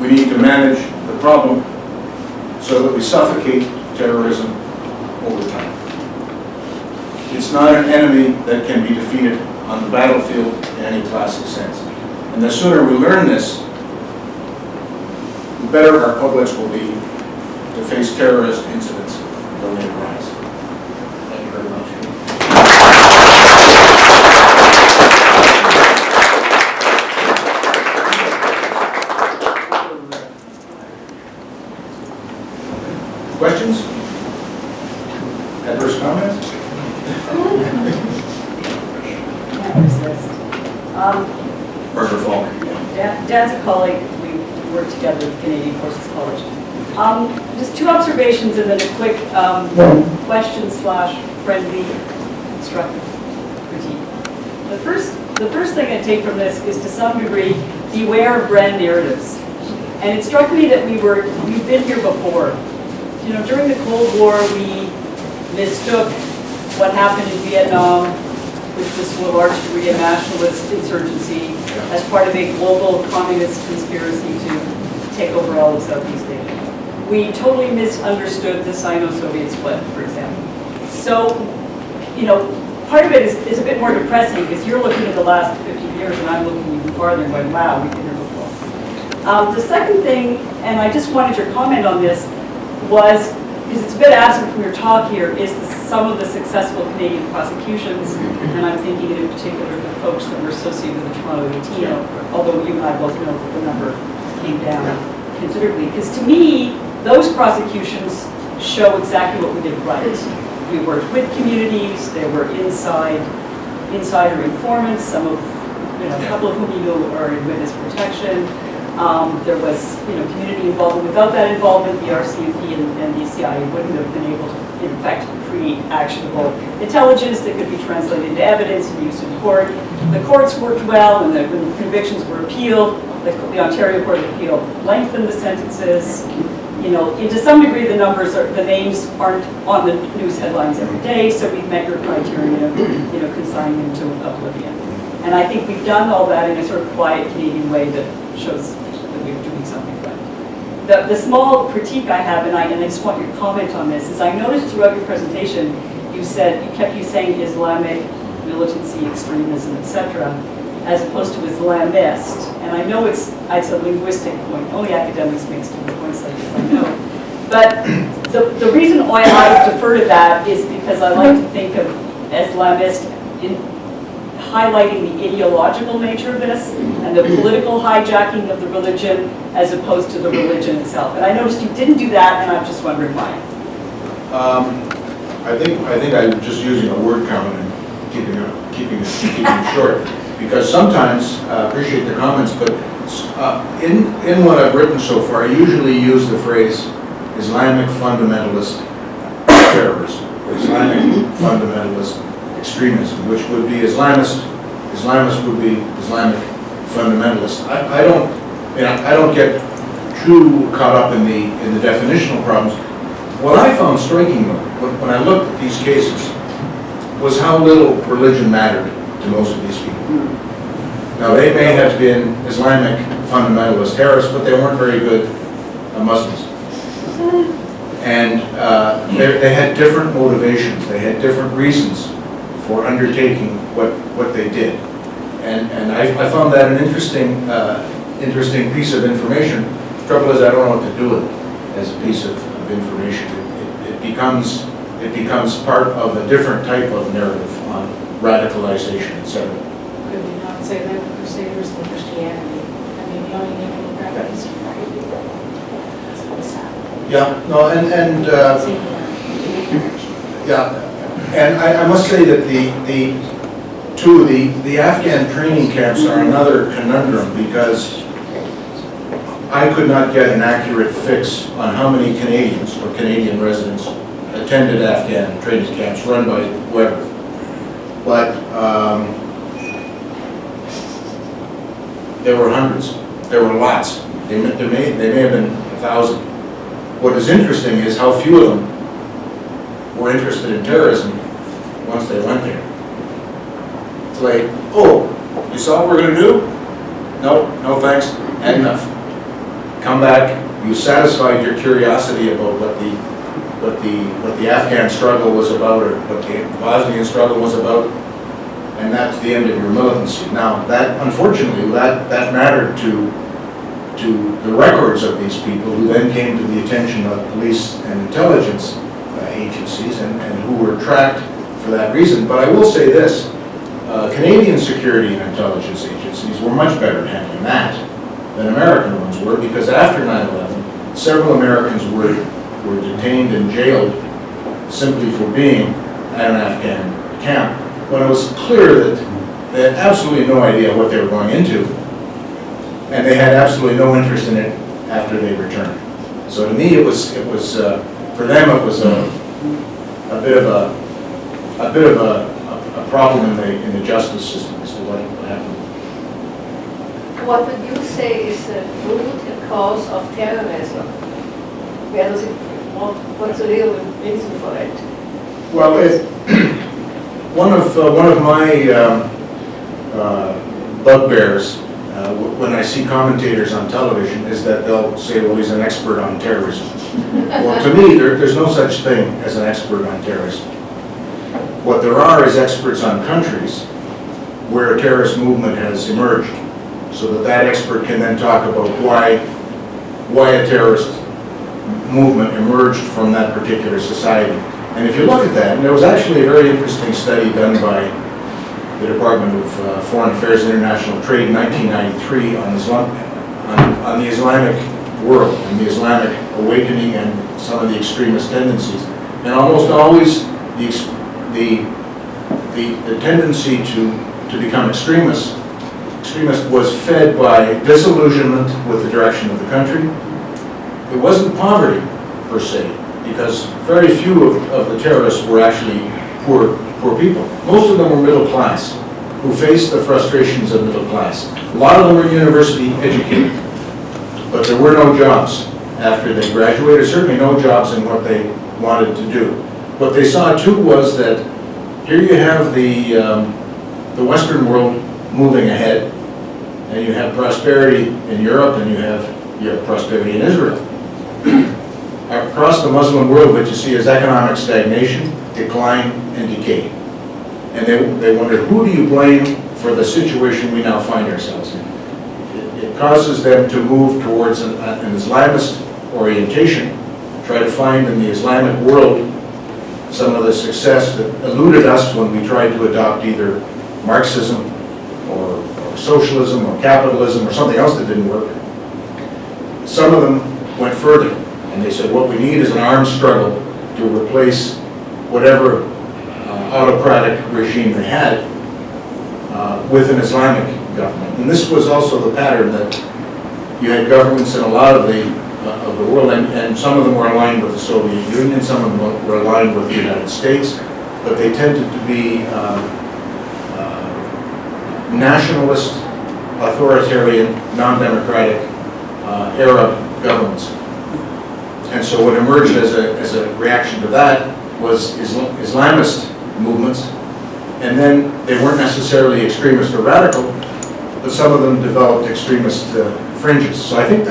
S2: We need to manage the problem so that we suffocate terrorism over time. It's not an enemy that can be defeated on the battlefield in any classic sense. And the sooner we learn this, the better our publics will be to face terrorist incidents when they arise. Thank you very much. Questions? Adverse comments? Burger Falk.
S3: Dad's a colleague. We work together at Canadian Forces College. Just two observations and then a quick question/friendly constructive critique. The first thing I take from this is, to some degree, beware of brand narratives. And it struck me that we've been here before. You know, during the Cold War, we mistook what happened in Vietnam, which was to a large degree a nationalist insurgency, as part of a global communist conspiracy to take over all of Southeast Asia. We totally misunderstood the Sino-Soviet split, for example. So, you know, part of it is a bit more depressing because you're looking at the last 50 years and I'm looking even farther and going, wow, we've been here before. The second thing, and I just wanted your comment on this, was, because it's a bit absent from your talk here, is some of the successful Canadian prosecutions, and I'm thinking in particular of the folks that were associated with the Toronto 18, although you and I both know that the number came down considerably. Because to me, those prosecutions show exactly what we did right. We worked with communities, there were insider informants, some of, a couple of whom you know are in witness protection. There was, community involvement. Without that involvement, the RCMI and the CIA wouldn't have been able to, in fact, create actionable intelligence that could be translated into evidence and used in court. The courts worked well, and when the convictions were appealed, the Ontario Court of Appeal lengthened the sentences. To some degree, the names aren't on the news headlines every day, so we've met your criteria, consigning them to oblivion. And I think we've done all that in a sort of quiet Canadian way that shows that we're doing something right. The small critique I have, and I just want your comment on this, is I noticed throughout your presentation, you kept saying Islamic militancy, extremism, etc., as opposed to Islamist. And I know it's a linguistic point. Only academics make stupid points like this, I know. But the reason why I defer to that is because I like to think of Islamist in highlighting the ideological nature of this and the political hijacking of the religion as opposed to the religion itself. And I noticed you didn't do that, and I'm just wondering why.
S2: I think I'm just using a word count and keeping it short, because sometimes I appreciate the comments, but in what I've written so far, I usually use the phrase Islamic fundamentalist terrorism, or Islamic fundamentalist extremism, which would be Islamist would be Islamic fundamentalist. I don't get too caught up in the definitional problems. What I found striking, though, when I looked at these cases, was how little religion mattered to most of these people. Now, they may have been Islamic fundamentalist terrorists, but they weren't very good Muslims. And they had different motivations. They had different reasons for undertaking what they did. And I found that an interesting piece of information. The trouble is, I don't know what to do with it as a piece of information. It becomes part of a different type of narrative on radicalization, etc.
S4: Could we not say that the Crusaders and Christianity? I mean, the only name in the history, right? That's what's happening.
S2: Yeah, no, and I must say that the Afghan training camps are another conundrum, because I could not get an accurate fix on how many Canadians or Canadian residents attended Afghan training camps run by whoever. But there were hundreds. There were lots. They may have been 1,000. What is interesting is how few of them were interested in terrorism once they went there. It's like, oh, you saw what we're going to do? No thanks, had enough. Come back, you satisfied your curiosity about what the Afghan struggle was about, or what the Bosnian struggle was about, and that's the end of your militancy. Now, that, unfortunately, that mattered to the records of these people, who then came to the attention of police and intelligence agencies, and who were tracked for that reason. But I will say this, Canadian security and intelligence agencies were much better at handling that than American ones were, because after 9/11, several Americans were detained and jailed simply for being at an Afghan camp, when it was clear that they had absolutely no idea what they were going into, and they had absolutely no interest in it after they returned. So to me, it was for them it was a bit of a problem in the justice system as to what happened.
S5: What would you say is the root cause of terrorism? Where does it? What's the real reason for it?
S2: Well, one of my bugbears when I see commentators on television is that they'll say, well, he's an expert on terrorism. Well, to me, there's no such thing as an expert on terrorism. What there are is experts on countries where a terrorist movement has emerged, so that expert can then talk about why a terrorist movement emerged from that particular society. And if you look at that, and there was actually a very interesting study done by the Department of Foreign Affairs and International Trade in 1993 on the Islamic world and the Islamic awakening and some of the extremist tendencies. And almost always the tendency to become extremist was fed by disillusionment with the direction of the country. It wasn't poverty per se, because very few of the terrorists were actually poor people. Most of them were middle class, who faced the frustrations of middle class. A lot of them were university educated, but there were no jobs after they graduated, certainly no jobs in what they wanted to do. What they saw too was that here you have the Western world moving ahead, and you have prosperity in Europe, and you have prosperity in Israel. Across the Muslim world, what you see is economic stagnation, decline, and decay. And they wonder, who do you blame for the situation we now find ourselves in? It causes them to move towards an Islamist orientation, try to find in the Islamic world some of the success that eluded us when we tried to adopt either Marxism or socialism or capitalism or something else that didn't work. Some of them went further, and they said what we need is an armed struggle to replace whatever autocratic regime they had with an Islamic government. And this was also the pattern that you had governments in a lot of the world, and some of them were aligned with the Soviet Union, some of them were aligned with the United States, but they tended to be nationalist, authoritarian, non-democratic Arab governments. And so what emerged as a reaction to that was Islamist movements, and then they weren't necessarily extremist or radical, but some of them developed extremist fringes. So I think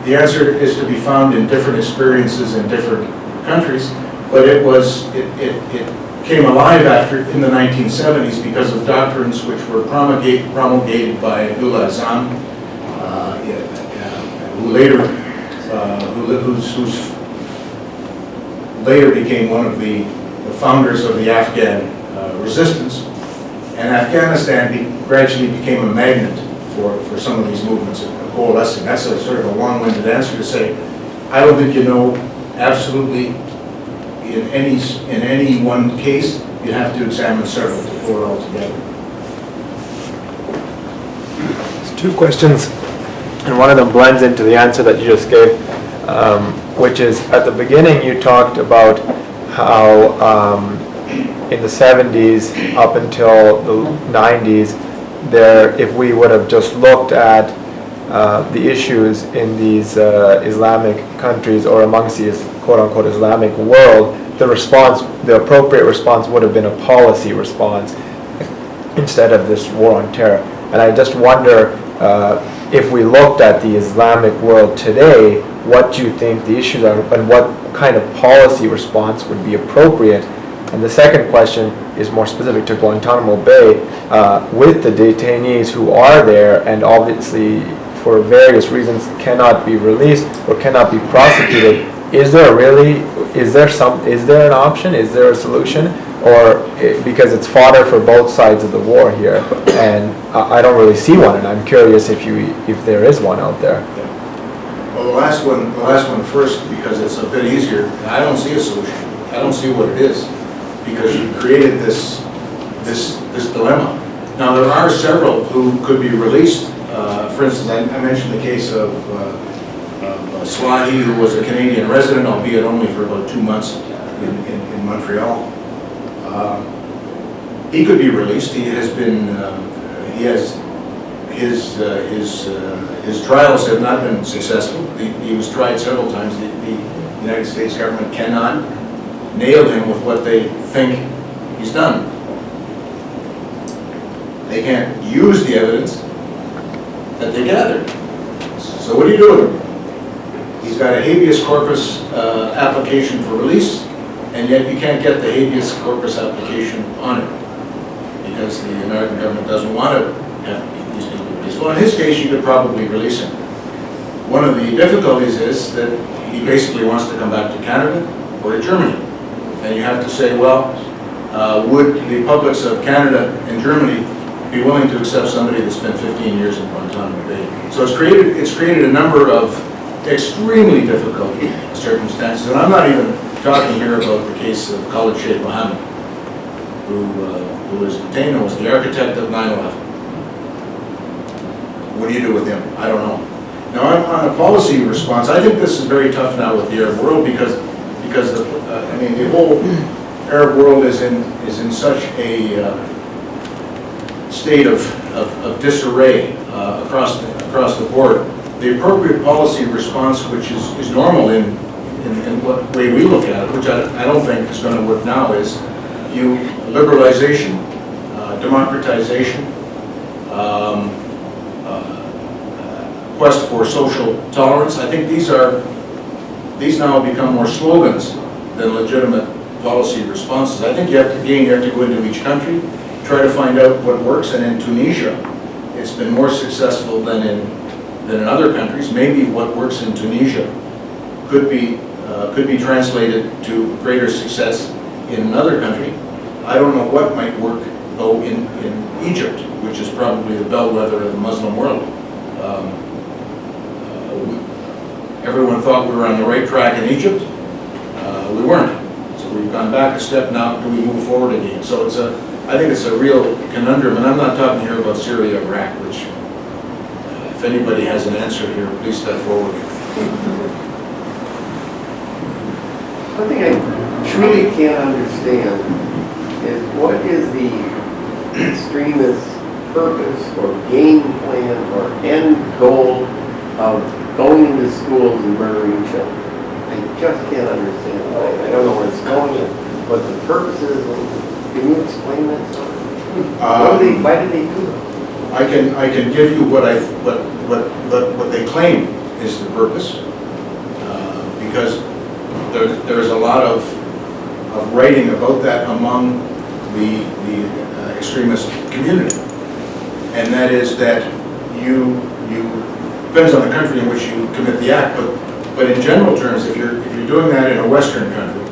S2: the answer is to be found in different experiences in different countries, but it came alive in the 1970s because of doctrines which were promulgated by Abdullah Azzam, who later became one of the founders of the Afghan resistance. And Afghanistan gradually became a magnet for some of these movements coalescing. That's a sort of a long-winded answer to say, I don't think you know absolutely in any one case. You have to examine several to pull it all together.
S6: There's two questions, and one of them blends into the answer that you just gave, which is at the beginning you talked about how in the 70s up until the 90s, if we would have just looked at the issues in these Islamic countries or amongst the quote-unquote Islamic world, the appropriate response would have been a policy response instead of this war on terror. And I just wonder if we looked at the Islamic world today, what do you think the issues are and what kind of policy response would be appropriate? And the second question is more specific to Guantanamo Bay, with the detainees who are there and obviously for various reasons cannot be released or cannot be prosecuted. Is there an option? Is there a solution? Or because it's fodder for both sides of the war here, and I don't really see one, and I'm curious if there is one out there.
S2: Well, the last one first, because it's a bit easier. I don't see a solution. I don't see what it is, because you created this dilemma. Now there are several who could be released. For instance, I mentioned the case of Swahi, who was a Canadian resident, albeit only for about 2 months in Montreal. He could be released. He has been. His trials have not been successful. He was tried several times. The United States government cannot nail him with what they think he's done. They can't use the evidence that they gathered. So what do you do with him? He's got a habeas corpus application for release, and yet you can't get the habeas corpus application on it because the American government doesn't want to have these people released. Well, in his case, you could probably release him. One of the difficulties is that he basically wants to come back to Canada or to Germany. And you have to say, well, would the publics of Canada and Germany be willing to accept somebody that spent 15 years in Guantanamo Bay? So it's created a number of extremely difficult circumstances. And I'm not even talking here about the case of Khalid Sheikh Mohammed, who was detained and was the architect of 9/11. What do you do with him? I don't know. Now, on a policy response, I think this is very tough now with the Arab world because the whole Arab world is in such a state of disarray across the board. The appropriate policy response, which is normal in what way we look at it, which I don't think is going to work now, is liberalization, democratization, quest for social tolerance. I think these now become more slogans than legitimate policy responses. I think you have to go into each country, try to find out what works, and in Tunisia, it's been more successful than in other countries. Maybe what works in Tunisia could be could be translated to greater success in another country. I don't know what might work, though, in Egypt, which is probably the bellwether of the Muslim world. Everyone thought we were on the right track in Egypt. We weren't. So we've gone back a step now. Do we move forward again? So I think it's a real conundrum, and I'm not talking here about Syria or Iraq, which, if anybody has an answer here, please step forward.
S7: One thing I truly can't understand is what is the extremist purpose or game plan or end goal of going into schools and murdering children? I just can't understand why. I don't know where it's going and what the purpose is. Can you explain that? Why did they do that?
S2: I can give you what they claim is the purpose, because there's a lot of writing about that among the extremist community, and that is that you depends on the country in which you commit the act, but in general terms, if you're doing that in a Western country,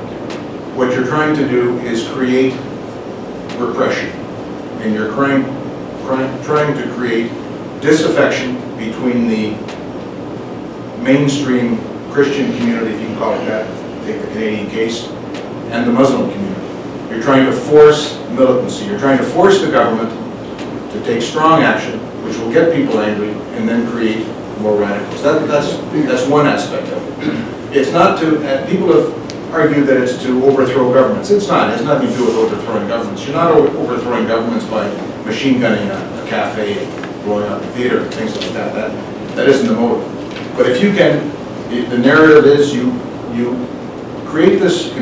S2: what you're trying to do is create repression, and you're trying to create disaffection between the mainstream Christian community, if you can call it that, take the Canadian case, and the Muslim community. You're trying to force militancy. You're trying to force the government to take strong action, which will get people angry, and then create more radicals. That's one aspect of it. It's not to, people have argued that it's to overthrow governments. It's not. It has nothing to do with overthrowing governments. You're not overthrowing governments by machine gunning a cafe, blowing up a theater, things like that. That isn't the motive. But if you can, the narrative is you create this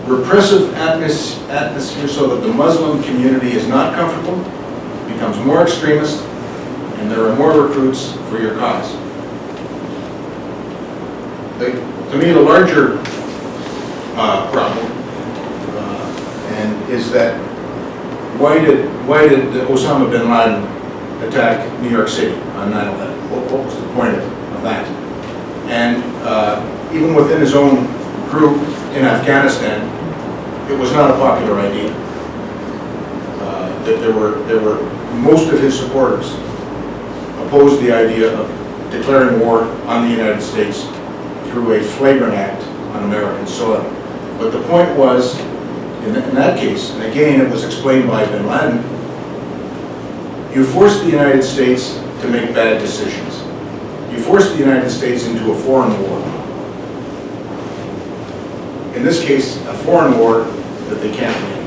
S2: repressive atmosphere so that the Muslim community is not comfortable, becomes more extremist, and there are more recruits for your cause. To me, the larger problem and is that why did Osama bin Laden attack New York City on 9/11? What was the point of that? And even within his own group in Afghanistan, it was not a popular idea. That there were most of his supporters opposed the idea of declaring war on the United States through a flagrant act on American soil. But the point was, in that case, and again it was explained by bin Laden, you forced the United States to make bad decisions. You forced the United States into a foreign war. In this case, a foreign war that they can't win.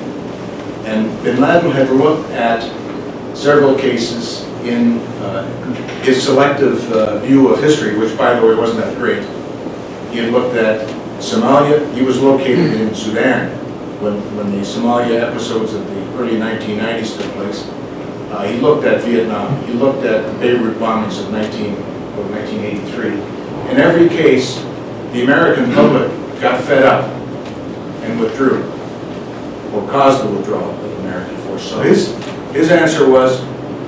S2: And bin Laden had looked at several cases in his selective view of history, which by the way wasn't that great. He had looked at Somalia. He was located in Sudan when the Somalia episodes of the early 1990s took place. He looked at Vietnam. He looked at the Beirut bombings of 1983. In every case, the American public got fed up and withdrew, or caused the withdrawal of American force. So his answer was,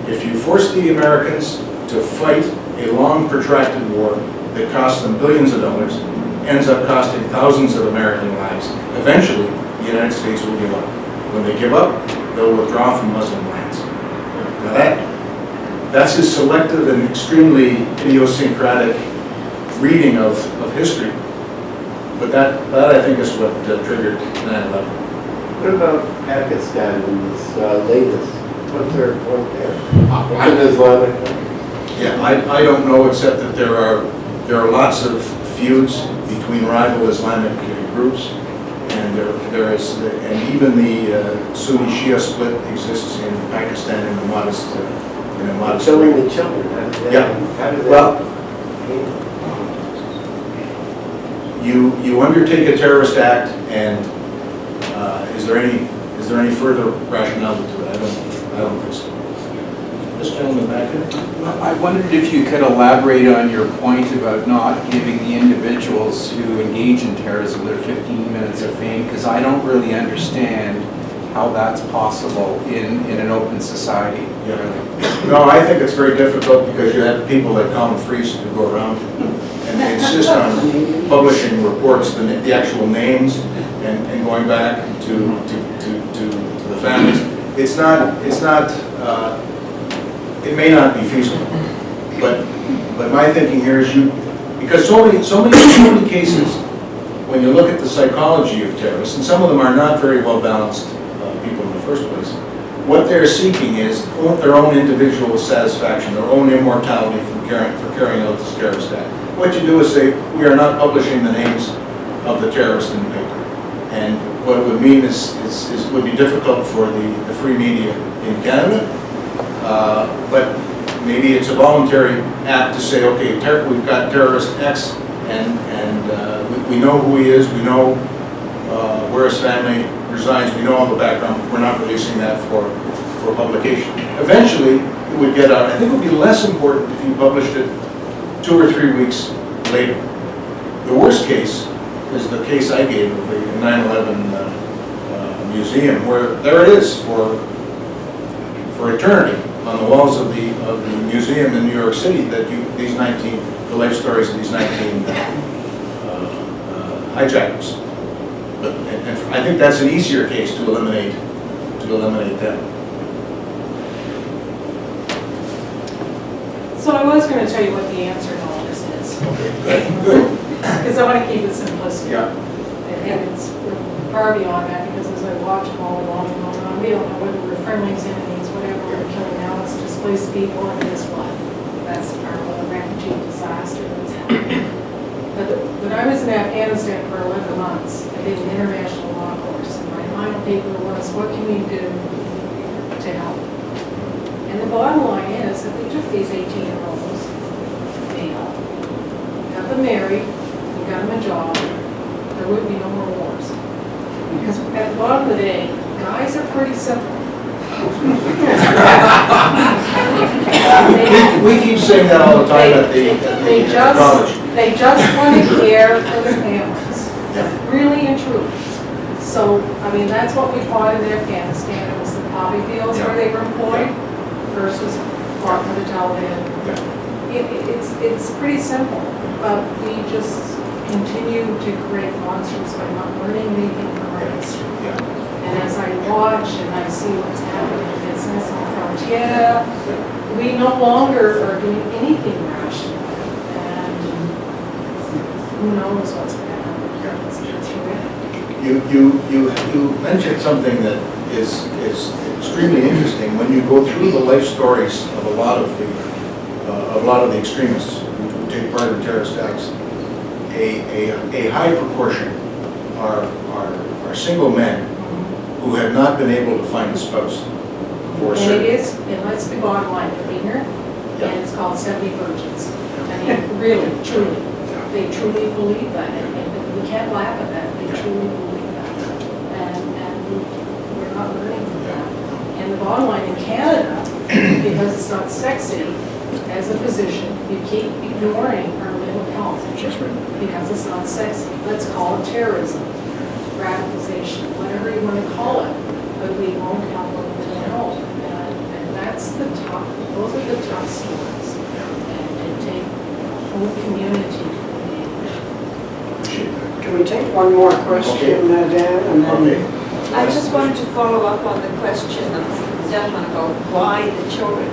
S2: if you force the Americans to fight a long, protracted war that costs them billions of dollars, ends up costing thousands of American lives, eventually the United States will give up. When they give up, they'll withdraw from Muslim lands. Now that's his selective and extremely idiosyncratic reading of history. But that I think is what triggered 9/11.
S7: What about Pakistan and this latest? What's their point there? An Islamic country?
S2: Yeah, I don't know, except that there are lots of feuds between rival Islamic groups, and there is, and even the Sunni Shia split exists in Pakistan in a modest
S7: Killing
S2: way.
S7: the children.
S2: Yeah.
S7: Well,
S2: you undertake a terrorist act, and is there any further rationale to it? I don't think so. This gentleman back here.
S8: I wondered if you could elaborate on your point about not giving the individuals who engage in terrorism their 15 minutes of fame, because I don't really understand how that's possible in an open society.
S2: Yeah. No, I think it's very difficult because you have people like Colin Freese who go around and insist on publishing reports, the actual names, and going back to the families. It's not, it may not be feasible, but my thinking here is because so many cases, when you look at the psychology of terrorists, and some of them are not very well balanced people in the first place, what they're seeking is their own individual satisfaction, their own immortality for carrying out this terrorist act. What you do is say, we are not publishing the names of the terrorists in the paper. And what it would mean is would be difficult for the free media in Canada, but maybe it's a voluntary act to say, okay, we've got terrorist X, and we know who he is, we know where his family resides, we know all the background, we're not releasing that for publication. Eventually, it would get out. I think it would be less important if you published it 2 or 3 weeks later. The worst case is the case I gave of the 9/11 museum, where there it is for eternity on the walls of the museum in New York City, that the life stories of these 19 hijackers. But and I think that's an easier case to eliminate them.
S4: So I was going to tell you what the answer to all this is.
S2: Okay, good.
S4: Because I want to keep it simplistic.
S2: Yeah.
S4: And it's far beyond that, because as I watch them all along and on, we don't know whether we're friendlies, enemies, whatever we're killing now, it's displaced people, and guess what? That's our whole refugee disaster that's happening. But I was in Afghanistan for 11 months. I did an international law course, and my final paper was, what can we do to help? And the bottom line is that we took these 18-year-olds, male, got them married, we got them a job, there would be no more wars. Because at the bottom of the day, guys are pretty simple.
S2: We keep saying that all the time at the college.
S4: They just want to care for their families, really and truly. So, I mean, that's what we fought in Afghanistan. It was the poppy fields where they were employed versus fought for the Taliban. It's pretty simple, but we just continue to create monsters by not learning anything from our history. And as I watch and I see what's happening in business on frontier, we no longer are doing anything rational. And who knows what's going to happen. It's horrific.
S2: You mentioned something that is extremely interesting. When you go through the life stories of a lot of the extremists who take part in terrorist acts, a high proportion are single men who have not been able to find a spouse for a certain.
S4: And let's be bottom line, they're ignorant, and it's called 70 virgins. I mean, really, truly, they truly believe that, and we can't laugh at that. They truly believe that, and we're not learning from that. And the bottom line in Canada, because it's not sexy, as a physician, you keep ignoring our mental health because it's not sexy. Let's call it terrorism, radicalization, whatever you want to call it, but we won't help with mental health. And that's the tough, those are the tough stories. And take the whole community.
S9: Can we take one more question, Dan? And then
S10: I just wanted to follow up on the question of the gentleman about why the children.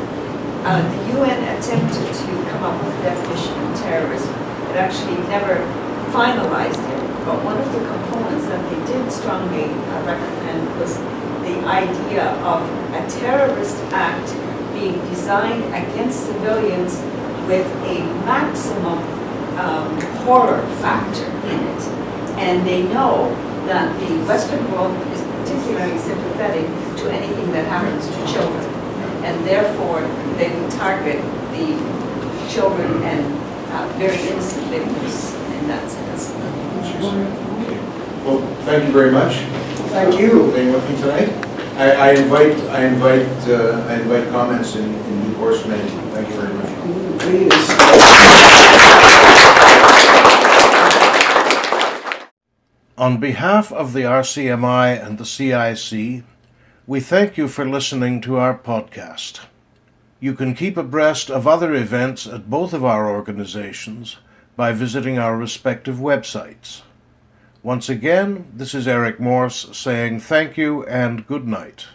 S10: The UN attempted to come up with a definition of terrorism. It actually never finalized it, but one of the components that they did strongly recommend was the idea of a terrorist act being designed against civilians with a maximum horror factor in it. And they know that the Western world is particularly sympathetic to anything that happens to children. And therefore, they would target the children and very innocent victims in that sense.
S2: Well, thank you very much.
S9: Thank you
S2: for being with me tonight. I invite comments in due course. Thank you very much.
S9: Please.
S1: On behalf of the RCMI and the CIC, we thank you for listening to our podcast. You can keep abreast of other events at both of our organizations by visiting our respective websites. Once again, this is Eric Morse saying thank you and good night.